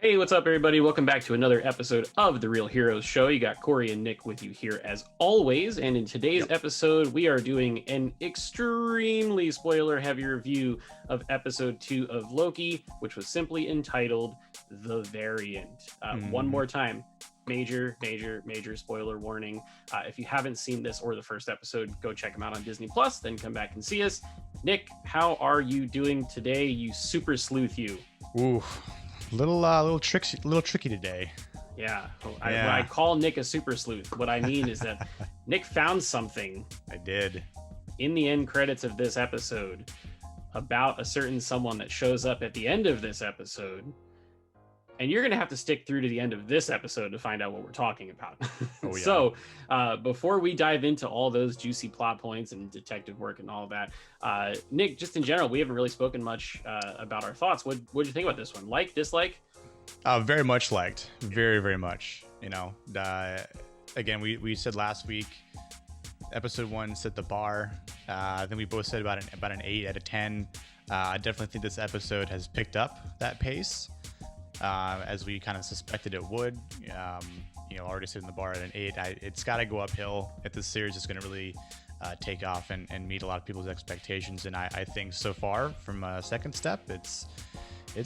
Hey, what's up, everybody? Welcome back to another episode of The Real Heroes Show. You got Cory and Nick with you here as always. And in today's episode, we are doing an extremely spoiler-heavy review of episode 2 of Loki, which was simply entitled The Variant. One more time, major spoiler warning. If you haven't seen this or the first episode, go check them out on Disney+, then come back and see us. Nick, how are you doing today, you super sleuth you? Ooh. Little tricky today. Yeah. When I call Nick a super sleuth, what I mean is that Nick found something. I did. In the end credits of this episode about a certain someone that shows up at the end of this episode. And you're going to have to stick through to the end of this episode to find out what we're talking about. Oh, yeah. So before we dive into all those juicy plot points and detective work and all that, Nick, just in general, we haven't really spoken much about our thoughts. What'd you think about this one? Like, dislike? Very much liked. Very much. You know, again, we said last week, episode 1 set the bar. I think we both said about an 8 out of 10. I definitely think this episode has picked up that pace. As we kind of suspected it would. Already sitting the bar at an 8. It's got to go uphill if this series is going to really take off and meet a lot of people's expectations. And I think so far, from a second step, it's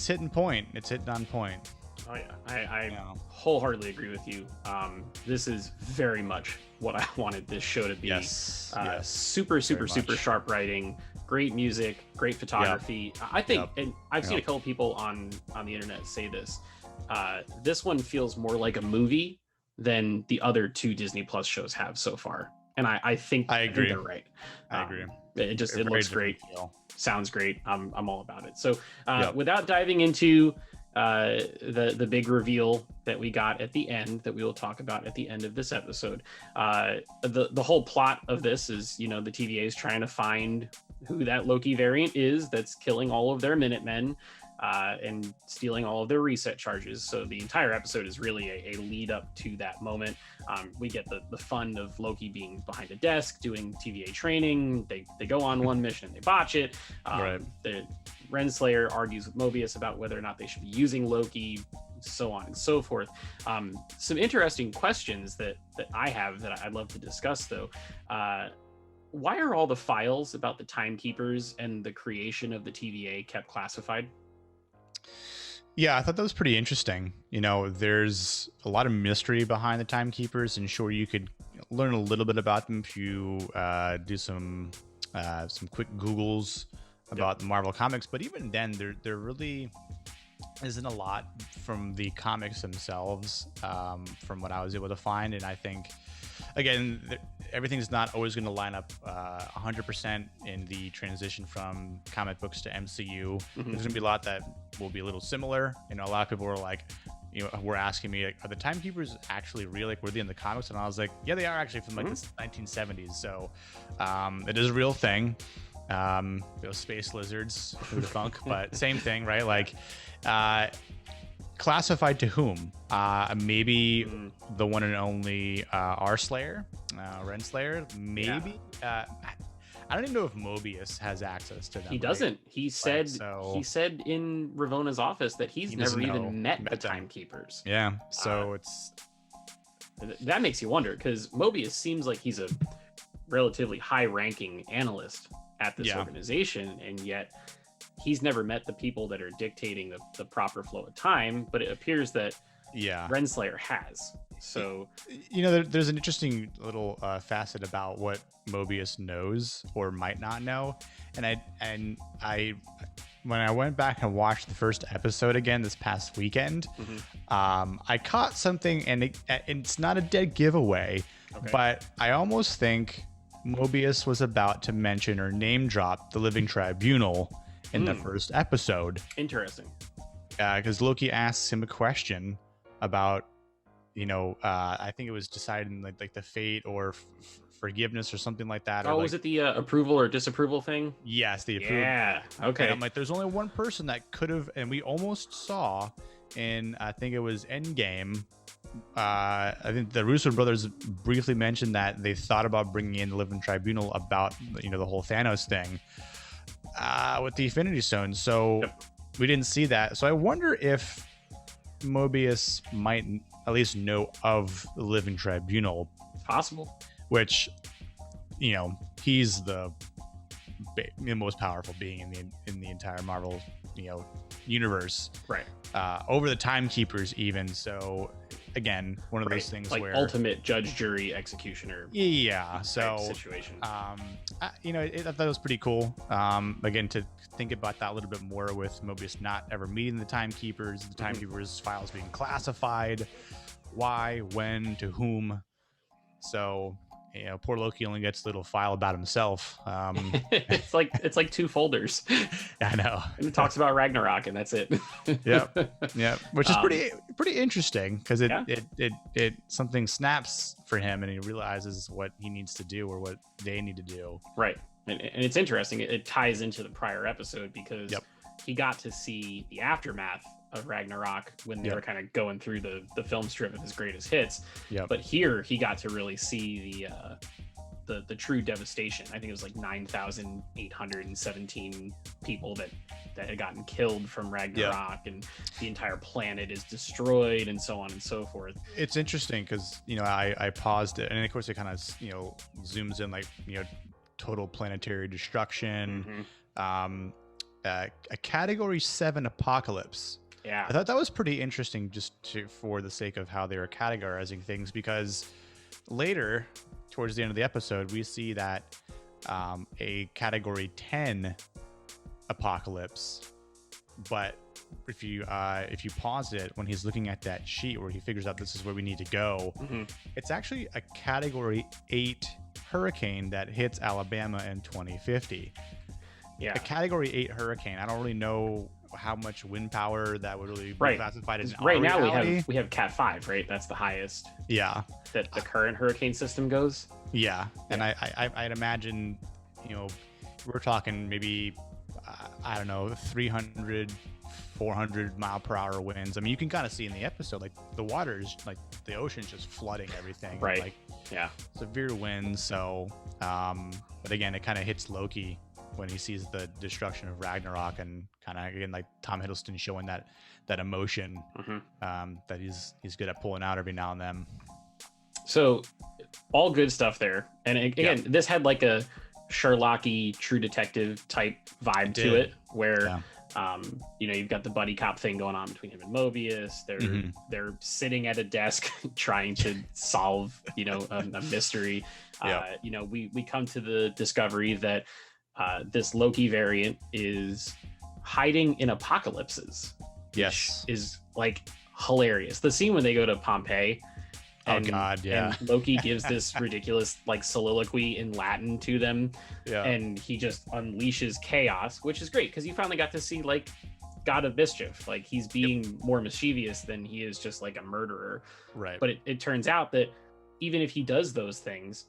hitting point. It's hitting on point. Oh yeah, I wholeheartedly agree with you. This is very much what I wanted this show to be. Yes. Super sharp writing, great music, great photography. Yep. I think, and I've seen a couple people on the internet say this. This one feels more like a movie than the other 2 Disney Plus shows have so far, and I think they're right. I agree. It looks great, sounds great. I'm all about it. So without diving into the big reveal that we got at the end, that we will talk about at the end of this episode. The whole plot of this is, the TVA is trying to find who that Loki variant is that's killing all of their Minutemen and stealing all of their reset charges. So the entire episode is really a lead up to that moment. We get the fun of Loki being behind a desk doing TVA training. They go on one mission and they botch it. The Renslayer argues with Mobius about whether or not they should be using Loki, so on and so forth. Some interesting questions that I have that I'd love to discuss, though. Why are all the files about the timekeepers and the creation of the TVA kept classified? Yeah, I thought that was pretty interesting. There's a lot of mystery behind the timekeepers, and sure, you could learn a little bit about them if you do some quick Googles about the Marvel comics. But even then, there really isn't a lot from the comics themselves, from what I was able to find. And I think, again, everything's not always going to line up 100% in the transition from comic books to MCU. There's going to be a lot that will be a little similar. A lot of people were like, were asking me, like, are the timekeepers actually real? Like, were they in the comics? And I was like, yeah, they are actually from like the 1970s. So it is a real thing. Space lizards, who the funk, but same thing, right? Like, classified to whom? Maybe the one and only Renslayer. Maybe. Yeah. I don't even know if Mobius has access to them. He doesn't. He said he said in Ravona's office that he's never even met the timekeepers. Yeah. So that makes you wonder, because Mobius seems like he's a relatively high-ranking analyst at this organization, and yet he's never met the people that are dictating the proper flow of time. But it appears that Renslayer has. So there's an interesting little facet about what Mobius knows or might not know, and I when I went back and watched the first episode again this past weekend, I caught something, and it's not a dead giveaway, but I almost think Mobius was about to mention or name drop the Living Tribunal in the first episode. Interesting. Because Loki asks him a question about, I think it was deciding like the fate or forgiveness or something like that. Was it the approval or disapproval thing? Yes, the approval. Yeah, okay. And I'm like, there's only one person that could have, and we almost saw in, I think it was Endgame, I think the Russo brothers briefly mentioned that they thought about bringing in the Living Tribunal about, the whole Thanos thing with the Infinity Stone. So we didn't see that. So I wonder if Mobius might at least know of the Living Tribunal. It's possible. Which, he's the most powerful being in the entire Marvel, universe. Right. Over the Timekeepers even. So again, one of those things like where ultimate judge, jury, executioner. Yeah. So situation. I thought it was pretty cool. Again, to think about that a little bit more with Mobius not ever meeting the Timekeepers, the Timekeepers files being classified, why, when, to whom. So poor Loki only gets a little file about himself. It's like 2 folders. I know. And it talks about Ragnarok, and that's it. Yep. Which is pretty interesting because it something snaps for him, and he realizes what he needs to do or what they need to do. Right, and it's interesting. It ties into the prior episode because he got to see the aftermath of Ragnarok when they were kind of going through the film strip of his greatest hits. But here he got to really see the true devastation. I think it was like 9,817 people that had gotten killed from Ragnarok, and the entire planet is destroyed, and so on and so forth. It's interesting because I paused it, and of course it kind of zooms in like total planetary destruction. A category 7 apocalypse. I thought that was pretty interesting, just for the sake of how they were categorizing things, because later, towards the end of the episode, we see that a category 10 apocalypse. But if you pause it, when he's looking at that sheet where he figures out this is where we need to go, it's actually a category 8 hurricane that hits Alabama in 2050. A category 8 hurricane. I don't really know how much wind power that would really be classified as. Right now we have Cat 5, right? That's the highest. That the current hurricane system goes. And I'd imagine, we're talking maybe, I don't know, 300, 400 mile per hour winds. I mean, you can kind of see in the episode, like the water's like the ocean's just flooding everything. Right. Like severe winds. So, but again, it kind of hits Loki when he sees the destruction of Ragnarok, and kind of again like Tom Hiddleston showing that emotion that he's good at pulling out every now and then. So all good stuff there. And again, this had like a Sherlock-y True Detective type vibe to it, where you've got the buddy cop thing going on between him and Mobius. They're sitting at a desk trying to solve a mystery. We come to the discovery that this Loki variant is hiding in apocalypses. Which is like hilarious. The scene when they go to Pompeii. And Loki gives this ridiculous like soliloquy in Latin to them, and he just unleashes chaos, which is great because you finally got to see like God of Mischief. Like he's being more mischievous than he is just like a murderer. Right. But it turns out that even if he does those things,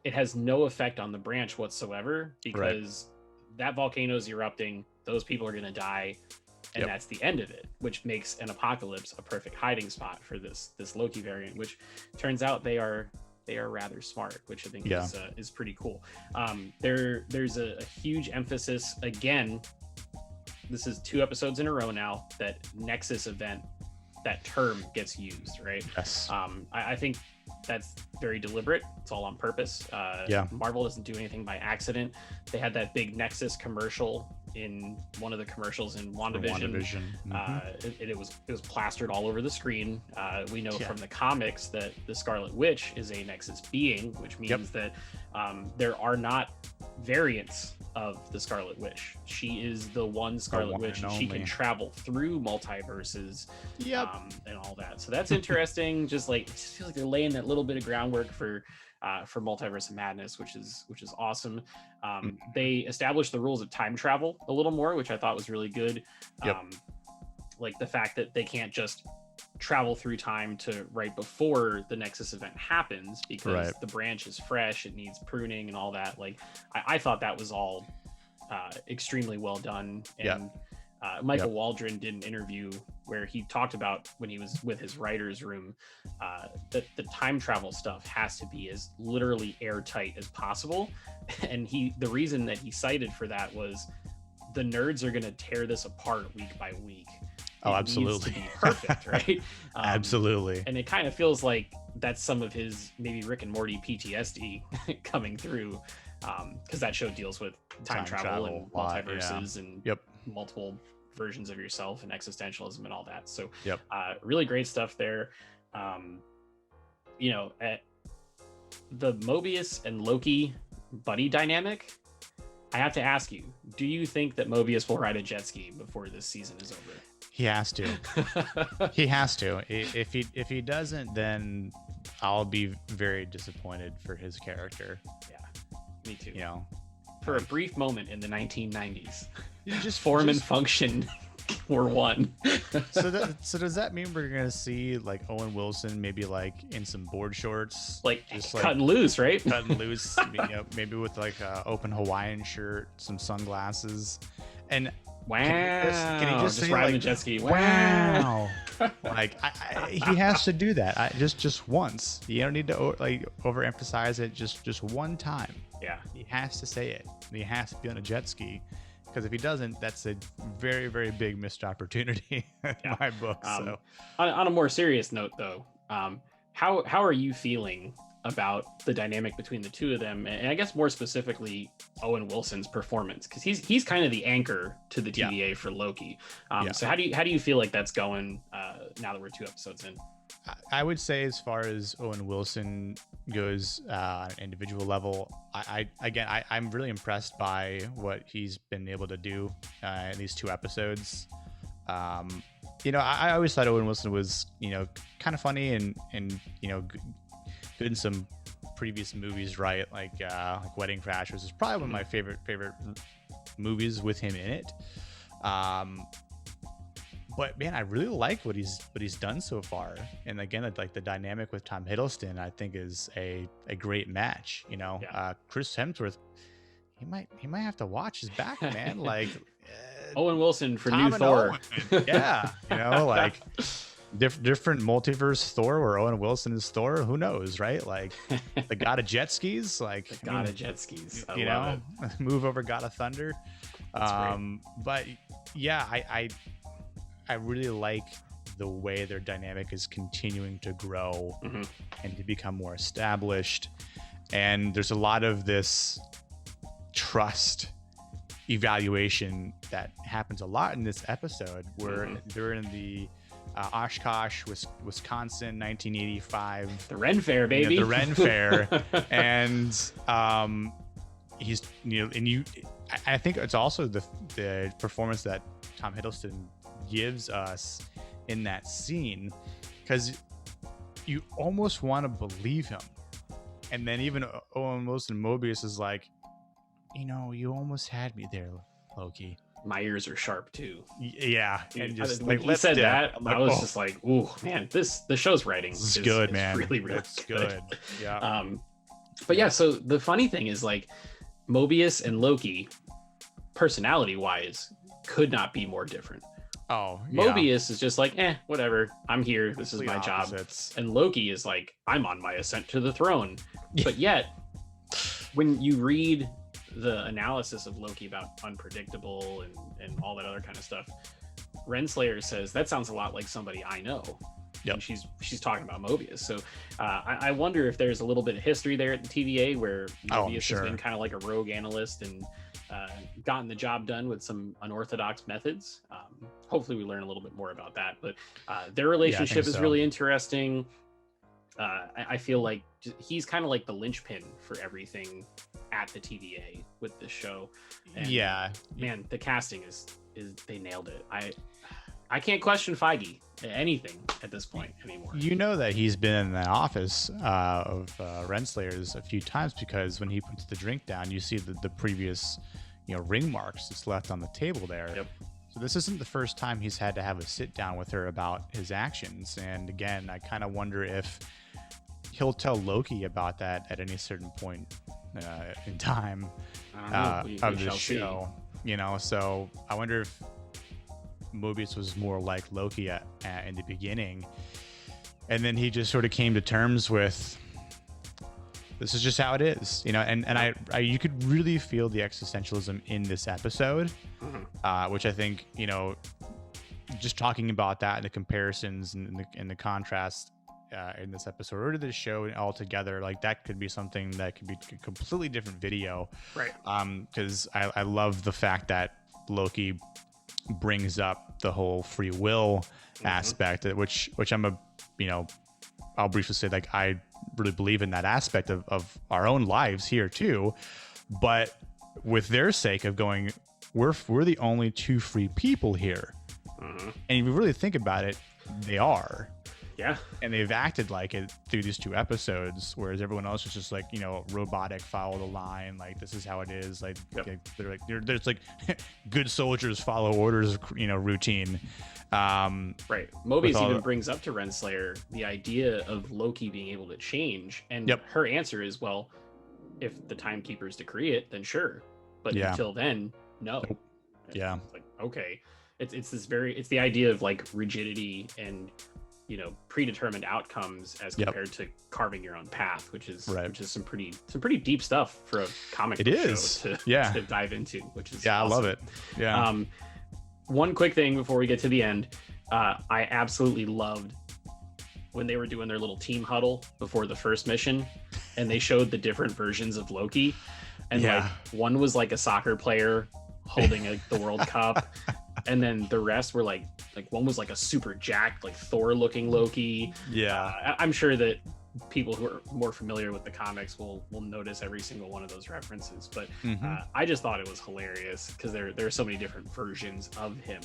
it has no effect on the branch whatsoever, because that volcano is erupting. Those people are going to die. And that's the end of it, which makes an apocalypse a perfect hiding spot for this Loki variant, which turns out they are rather smart, which I think is pretty cool. There's a huge emphasis again. This is 2 episodes in a row now that Nexus event, that term gets used, right? Yes. I think that's very deliberate. It's all on purpose. Marvel doesn't do anything by accident. They had that big Nexus commercial in one of the commercials in WandaVision. It was plastered all over the screen. We know from the comics that the Scarlet Witch is a Nexus being, which means that there are not variants of the Scarlet Witch. She is the one Scarlet Witch, and she can travel through multiverses and all that. So that's interesting. It just feels like they're laying that little bit of groundwork for Multiverse of Madness, which is awesome. They established the rules of time travel a little more, which I thought was really good. Like the fact that they can't just travel through time to right before the Nexus event happens, because the branch is fresh, it needs pruning and all that. Like I thought that was all extremely well done. And Michael Waldron did an interview where he talked about when he was with his writer's room, that the time travel stuff has to be as literally airtight as possible. And the reason that he cited for that was the nerds are going to tear this apart week by week. Oh, absolutely. Needs to be perfect, right? Absolutely. And it kind of feels like that's some of his maybe Rick and Morty PTSD coming through, because that show deals with time travel and multiverses and multiple versions of yourself and existentialism and all that. So really great stuff there. At the Mobius and Loki buddy dynamic, I have to ask you, do you think that Mobius will ride a jet ski before this season is over? He has to. He has to. If he doesn't, then I'll be very disappointed for his character. Yeah, me too. For a brief moment in the 1990s, just form and function were one. So does that mean we're gonna see like Owen Wilson maybe like in some board shorts, just cutting loose, right? Cutting loose, maybe with like a open Hawaiian shirt, some sunglasses, and can he just say riding the jet ski? Wow. Like he has to do that. Just once. You don't need to overemphasize it. Just one time. Yeah. He has to say it. He has to be on a jet ski. Because if he doesn't, that's a very, very big missed opportunity in my book. So, on a more serious note, though, how are you feeling about the dynamic between the two of them, and I guess more specifically Owen Wilson's performance? Because he's kind of the anchor to the TVA for Loki. So how do you feel like that's going now that we're 2 episodes in? I would say, as far as Owen Wilson goes on an individual level, I'm really impressed by what he's been able to do in these 2 episodes. I always thought Owen Wilson was, kind of funny and good in some previous movies, right? Like Wedding Crashers is probably one of my favorite movies with him in it. But man, I really like what he's done so far. And again, like the dynamic with Tom Hiddleston, I think is a great match. Chris Hemsworth, he might have to watch his back, man. Like Owen Wilson for Tom new Thor. Yeah, like different multiverse Thor, where Owen Wilson is Thor. Who knows, right? Like the god of jet skis, like the god of jet skis. I love it. Move over, god of thunder. But yeah, I really like the way their dynamic is continuing to grow and to become more established. And there's a lot of this trust evaluation that happens a lot in this episode, where they're in the Oshkosh, Wisconsin, 1985. The Ren Fair, baby. The Ren Fair. And he's, I think it's also the performance that Tom Hiddleston gives us in that scene, because you almost want to believe him. And then even Owen Wilson Mobius is like, you almost had me there, Loki. My ears are sharp too. Yeah. And just when he said that, I was just like, ooh, man, the show's writing is good, man. Really, really good. Yeah. But yeah, so the funny thing is, like, Mobius and Loki, personality wise, could not be more different. Oh, yeah. Mobius is just like, whatever. I'm here. This is my job. And Loki is like, I'm on my ascent to the throne. But yet, when you read the analysis of Loki about unpredictable and all that other kind of stuff, Renslayer says that sounds a lot like somebody I know. Yep. And she's talking about Mobius. So I wonder if there's a little bit of history there at the TVA where Mobius has been kind of like a rogue analyst and gotten the job done with some unorthodox methods. Hopefully we learn a little bit more about that. But their relationship is really interesting. I feel like he's kind of like the linchpin for everything at the TVA with this show. And, man, the casting is they nailed it. I can't question Feige anything at this point anymore. You know that he's been in the office of Renslayers a few times, because when he puts the drink down, you see the previous ring marks that's left on the table there. Yep. So this isn't the first time he's had to have a sit down with her about his actions. And again, I kind of wonder if he'll tell Loki about that at any certain point in time of the show. So I wonder if Mobius was more like Loki in the beginning, and then he just sort of came to terms with, this is just how it is, and I you could really feel the existentialism in this episode, which I think just talking about that and the comparisons and the contrast in this episode or to this show altogether, like that could be something that could be a completely different video, right? Because I love the fact that Loki brings up the whole free will aspect, which I'm I'll briefly say, like, I really believe in that aspect of our own lives here too, but with their sake of going, we're the only two free people here. And if you really think about it, they are. Yeah. And they've acted like it through these 2 episodes, whereas everyone else is just like, robotic, follow the line, like this is how it is. Like, there's like good soldiers follow orders, routine. Right. Mobius even brings up to Renslayer the idea of Loki being able to change. And her answer is, well, if the timekeepers decree it, then sure. But until then, no. Yeah. It's like, okay. It's the idea of like rigidity and predetermined outcomes as compared to carving your own path, which is some pretty deep stuff for a comic book show to dive into, which is awesome. I love it. Yeah. One quick thing before we get to the end, I absolutely loved when they were doing their little team huddle before the first mission, and they showed the different versions of Loki, and like one was like a soccer player holding the World Cup. And then the rest were like one was like a super jacked, like Thor looking Loki. Yeah. I'm sure that people who are more familiar with the comics will notice every single one of those references. But I just thought it was hilarious because there are so many different versions of him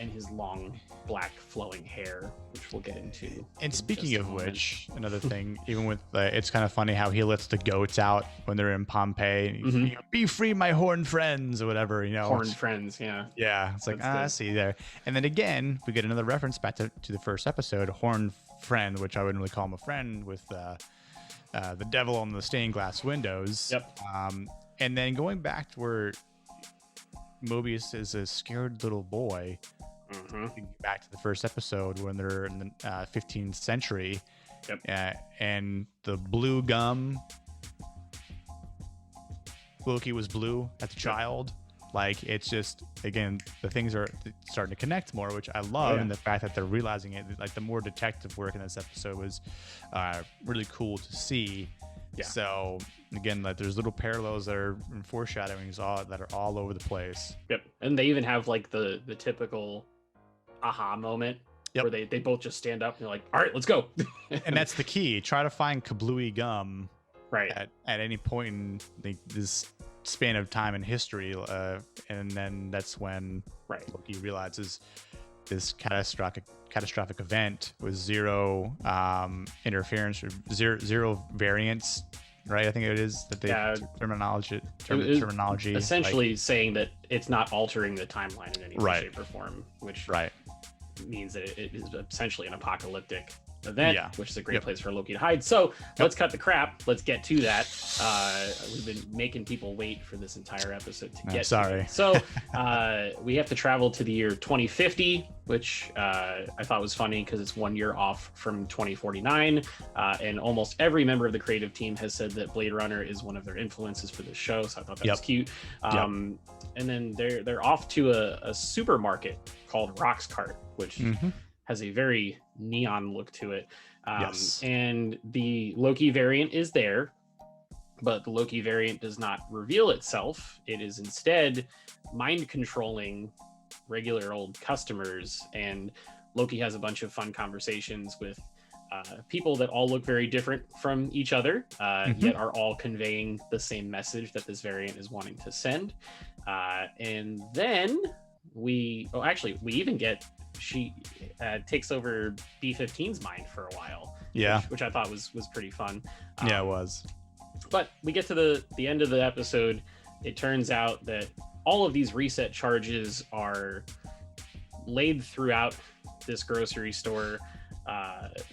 and his long black flowing hair, which we'll get into. And speaking of which, another thing, even with it's kind of funny how he lets the goats out when they're in Pompeii. Be free, my horned friends, or whatever. Horned friends, yeah. Yeah, it's like I see there. And then again, we get another reference back to the first episode, horned friend, which I wouldn't really call him a friend, with the devil on the stained glass windows. Yep. And then going back to where Mobius is a scared little boy, back to the first episode when they're in the 15th century. Yep. And the blue gum, Loki was blue as a child. Like, it's just, again, the things are starting to connect more, which I love. And the fact that they're realizing it, like the more detective work in this episode was really cool to see. Yeah. So again, like there's little parallels that are in foreshadowings that are all over the place. Yep. And they even have like the typical aha moment where they both just stand up and they're like, all right, let's go. And that's the key. Try to find kablooey gum at any point in this span of time in history, and then that's when Loki realizes this catastrophic event with zero interference or zero variance, right? I think it is that they terminology essentially saying that it's not altering the timeline in any way, shape, or form, which means that it is essentially an apocalyptic event, which is a great place for Loki to hide. So let's cut the crap. Let's get to that. We've been making people wait for this entire episode to get to it. So we have to travel to the year 2050, which I thought was funny because it's 1 year off from 2049. And almost every member of the creative team has said that Blade Runner is one of their influences for this show. So I thought that was cute. And then they're off to a supermarket called Roxcart, which has a very neon look to it. And the Loki variant is there, but the Loki variant does not reveal itself. It is instead mind controlling regular old customers. And Loki has a bunch of fun conversations with people that all look very different from each other, yet are all conveying the same message that this variant is wanting to send. And then we even get, she takes over B-15's mind for a while, which I thought was pretty fun. It was. But we get to the end of the episode. It turns out that all of these reset charges are laid throughout this grocery store.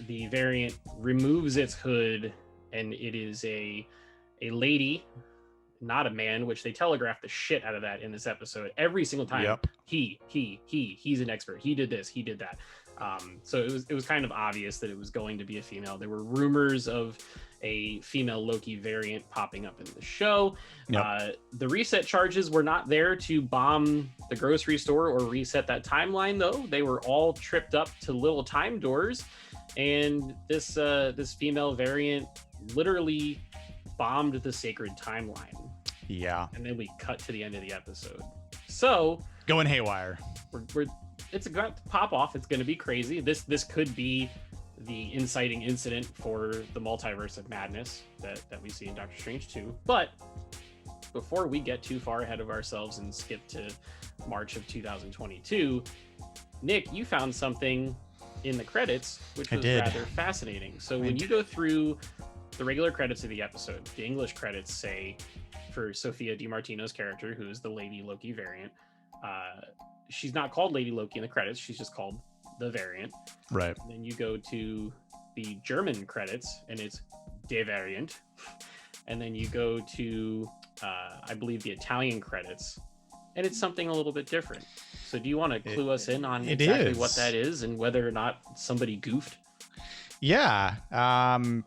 The variant removes its hood, and it is a lady, not a man, which they telegraph the shit out of that in this episode every single time. He's an expert. He did this, he did that. So it was kind of obvious that it was going to be a female. There were rumors of a female Loki variant popping up in the show. Yep. The reset charges were not there to bomb the grocery store or reset that timeline, though. They were all tripped up to little time doors, and this female variant literally bombed the sacred timeline. Yeah. And then we cut to the end of the episode. So going haywire. It's going to pop off. It's going to be crazy. This could be the inciting incident for the multiverse of madness that we see in Doctor Strange 2. But before we get too far ahead of ourselves and skip to March of 2022, Nick, you found something in the credits which was rather fascinating. So when you go through the regular credits of the episode, the English credits say, for Sophia DiMartino's character, who is the Lady Loki variant, she's not called Lady Loki in the credits. She's just called the variant. Right. And then you go to the German credits, and it's Der Variant. And then you go to, I believe, the Italian credits, and it's something a little bit different. So do you want to clue us in on exactly what that is and whether or not somebody goofed? Yeah,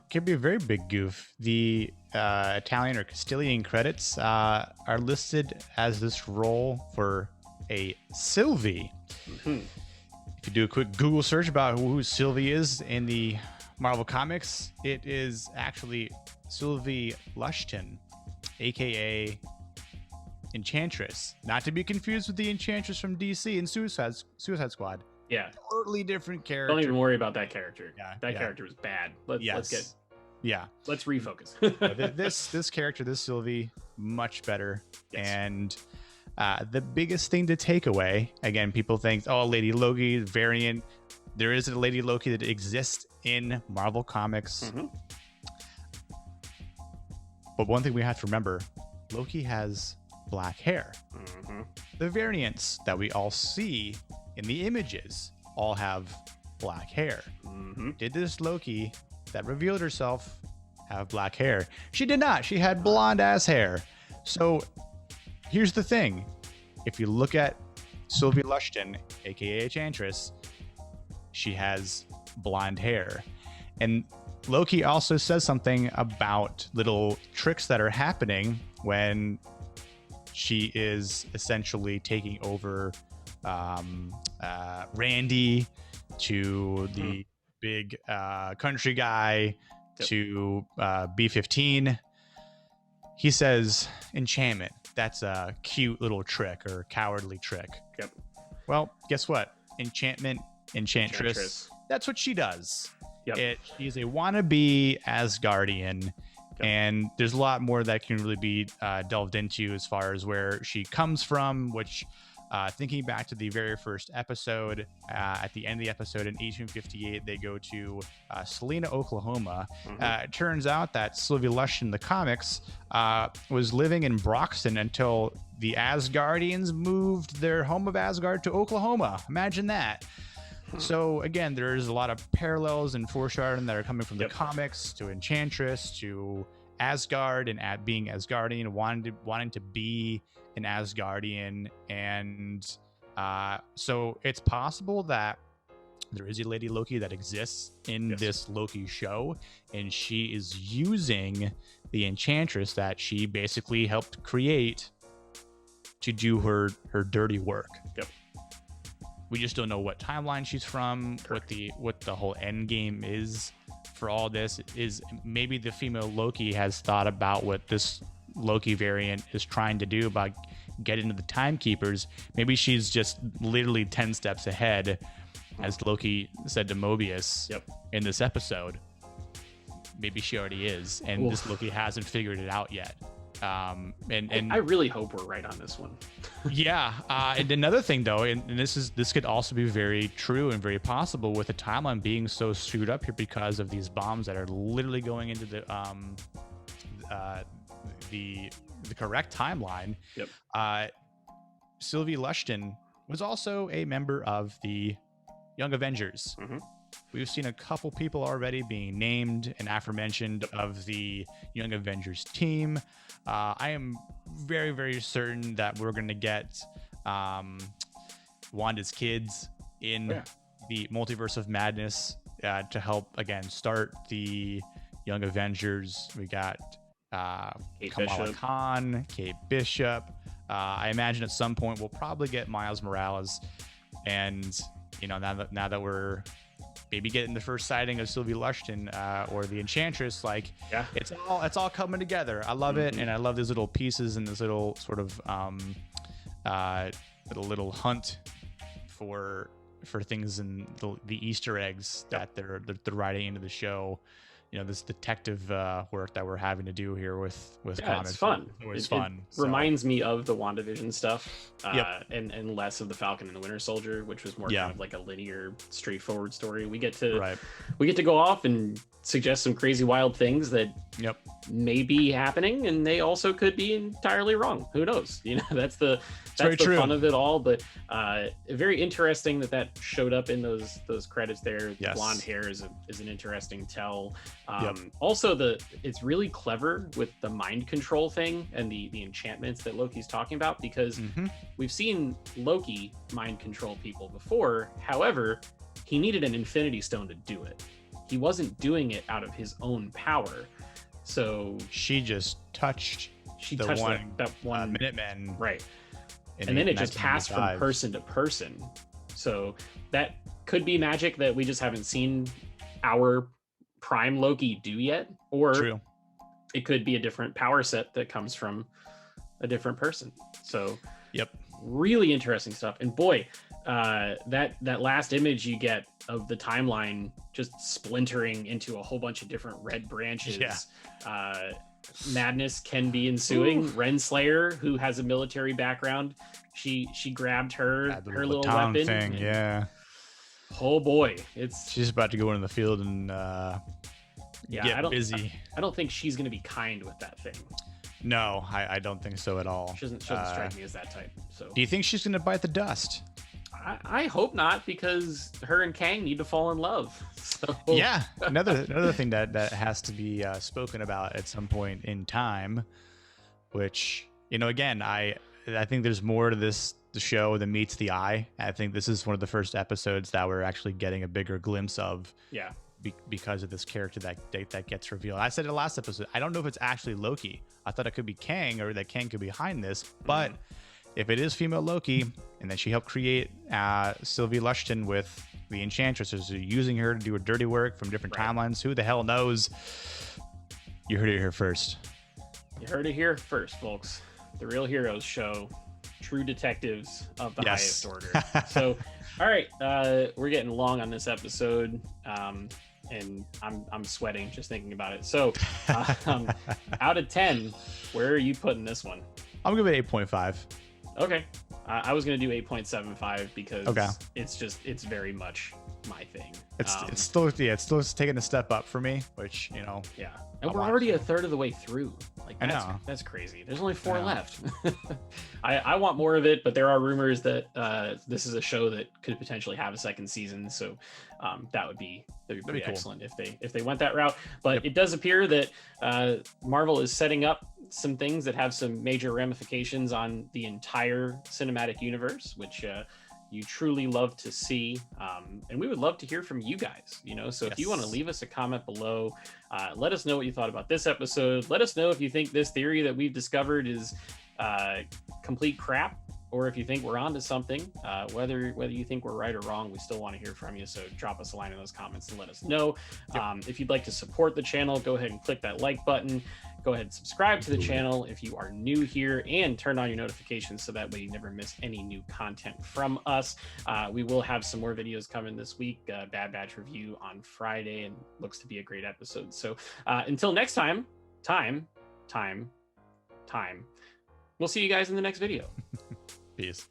could be a very big goof. The Italian or Castilian credits are listed as this role for a Sylvie. Mm-hmm. If you do a quick Google search about who Sylvie is in the Marvel Comics, it is actually Sylvie Lushton, aka Enchantress. Not to be confused with the Enchantress from DC and Suicide Squad. Yeah, totally different character. Don't even worry about that character. That character was bad. Let's refocus. this character, this Sylvie, much better. Yes. And the biggest thing to take away, again, people think, oh, Lady Loki variant. There is a Lady Loki that exists in Marvel Comics. Mm-hmm. But one thing we have to remember, Loki has black hair. Mm-hmm. The variants that we all see in the images all have black hair. Mm-hmm. Did this Loki that revealed herself have black hair? She did not. She had blonde ass hair. So here's the thing. If you look at Sylvie Lushton, aka Enchantress, she has blonde hair. And Loki also says something about little tricks that are happening when she is essentially taking over Randy to the big country guy to B-15. He says enchantment. That's a cute little trick or cowardly trick. Yep. Well, guess what? Enchantress. That's what she does. Yep. She's a wannabe Asgardian. And there's a lot more that can really be delved into as far as where she comes from, which thinking back to the very first episode, at the end of the episode in 1858, they go to Salina, Oklahoma. Mm-hmm. It turns out that Sylvie Lush in the comics was living in Broxton until the Asgardians moved their home of Asgard to Oklahoma. Imagine that. So again, there's a lot of parallels and foreshadowing that are coming from the comics to Enchantress to Asgard and at being Asgardian, wanting to be an Asgardian, and so it's possible that there is a Lady Loki that exists in this Loki show, and she is using the Enchantress that she basically helped create to do her dirty work. Yep. We just don't know what timeline she's from, what the whole end game is for all this. Is maybe the female Loki has thought about what this Loki variant is trying to do about getting to the timekeepers. Maybe she's just literally 10 steps ahead, as Loki said to Mobius in this episode. Maybe she already is, and this Loki hasn't figured it out yet. And I really hope we're right on this one. And another thing though, and this could also be very true and very possible with the timeline being so screwed up here because of these bombs that are literally going into the correct timeline. Sylvie Lushton was also a member of the Young Avengers. Mm-hmm. We've seen a couple people already being named and aforementioned of the Young Avengers team. I am very, very certain that we're going to get Wanda's kids in the multiverse of madness to help again start the Young Avengers. We got Kamala Khan, Kate Bishop. I imagine at some point we'll probably get Miles Morales, and now that we're maybe getting the first sighting of Sylvie Lushton or the Enchantress, like it's all coming together. I love it, and I love these little pieces and this little sort of little hunt for things in the Easter eggs that they're writing into the show. This detective work that we're having to do here with comics. It's fun. It's fun. It reminds me of the WandaVision stuff, and less of the Falcon and the Winter Soldier, which was more kind of like a linear, straightforward story. We get to go off and suggest some crazy, wild things that may be happening, and they also could be entirely wrong. Who knows? That's the fun of it all. But very interesting that showed up in those credits there. The blonde hair is an interesting tell. Also, it's really clever with the mind control thing and the enchantments that Loki's talking about, because we've seen Loki mind control people before. However, he needed an Infinity Stone to do it. He wasn't doing it out of his own power. So she just touched that one Minuteman, right? And then it just passed from person to person. So that could be magic that we just haven't seen our prime Loki do yet, or it could be a different power set that comes from a different person. So really interesting stuff. And boy, that last image you get of the timeline just splintering into a whole bunch of different red branches. Madness can be ensuing. Renslayer, who has a military background, she grabbed her little weapon thing. Oh boy, she's about to go into the field and get busy. I don't think she's gonna be kind with that thing. No, I don't think so at all. She doesn't strike me as that type. So do you think she's gonna bite the dust? I hope not, because her and Kang need to fall in love. So. Yeah, another thing that has to be spoken about at some point in time, which again, I think there's more to the show than meets the eye. I think this is one of the first episodes that we're actually getting a bigger glimpse of. Because of this character that gets revealed. I said in the last episode, I don't know if it's actually Loki. I thought it could be Kang, or that Kang could be behind this, but. If it is female Loki, and then she helped create Sylvie Lushton with the Enchantress, so using her to do her dirty work from different timelines, who the hell knows? You heard it here first. You heard it here first, folks. The Real Heroes Show. True detectives of the highest order. So, all right, we're getting long on this episode, and I'm sweating just thinking about it. So, out of 10, where are you putting this one? I'm gonna give it 8.5. Okay. I was going to do 8.75 because it's very much my thing. It's still taking a step up for me, which, Yeah. And we're already a third of the way through. Like, that's crazy. There's only 4 left. I want more of it, but there are rumors that this is a show that could potentially have a second season. So that would be pretty excellent if they went that route. But it does appear that Marvel is setting up some things that have some major ramifications on the entire cinematic universe, which you truly love to see, and we would love to hear from you guys. So if you want to leave us a comment below, let us know what you thought about this episode. Let us know if you think this theory that we've discovered is complete crap, or if you think we're onto something. Whether you think we're right or wrong, we still want to hear from you. So drop us a line in those comments and let us know. If you'd like to support the channel, go ahead and click that like button. Go ahead and subscribe to the channel if you are new here, and turn on your notifications so that way you never miss any new content from us. We will have some more videos coming this week. Bad Batch review on Friday, and looks to be a great episode. So until next time, we'll see you guys in the next video. Peace.